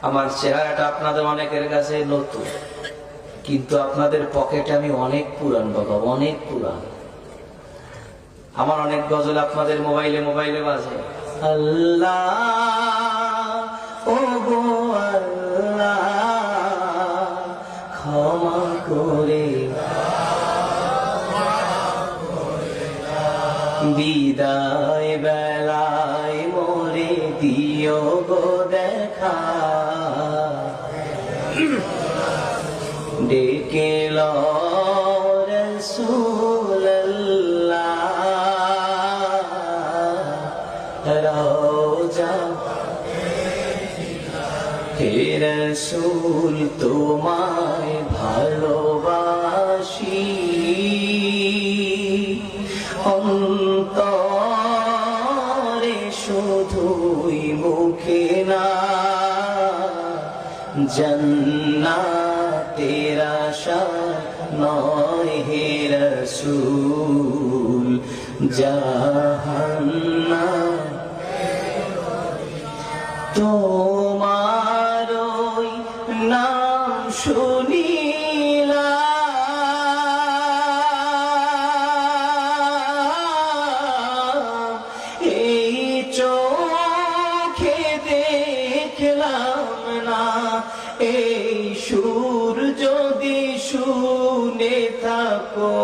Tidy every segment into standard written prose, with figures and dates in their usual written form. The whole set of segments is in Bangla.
আমার চেহারাটা আপনাদের অনেকের কাছে নতুন, কিন্তু আপনাদের পকেটে আমি অনেক পুরান বাবা, অনেক পুরান। আমার অনেক গজল আপনাদের মোবাইলে মোবাইলে বাজে। আল্লাহ ও গো আল্লাহ ক্ষমা করে বিদায় বেলায় মোরে দিও গো দেখা, ডেকে লো রাসূলুল্লাহ রওজা হে রাসূল তোমায় ভালোবাসি, অন্তরে শুধুই মুখে না, জান্নাতের আশা নয় হে রাসূল, জাহান্নাম তোমার ওই নাম শুনিলাম, এই চোখে দেখলাম না, এই সুর যদি শুনে থাকো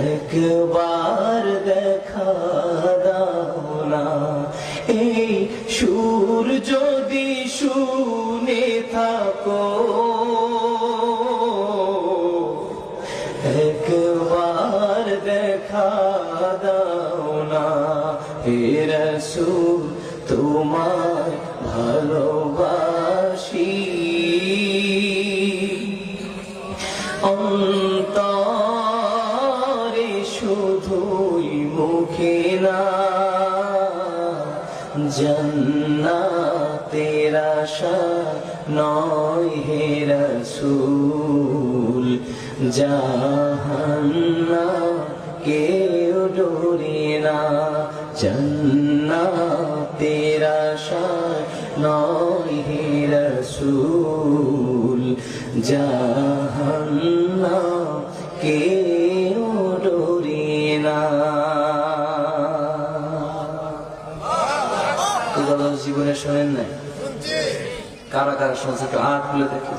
একবার দেখা দাও না, এই সুর যদি শুনে থাকো একবার দেখা দাও না, হে রাসূল তোমায় ভালোবাসি, অন্তরে শুধুই মুখে না, জান্নাতের আশা নয় হে রাসূল, জাহান্নাম কেউ ডোরে না, জান্নাতের আশা নয় হে রাসূল, জাহান্নাম কেউ ডোরে না। জীবনে শোনেন নাই? কারা কারা শুনছে একটু হাত খুলে দেখি।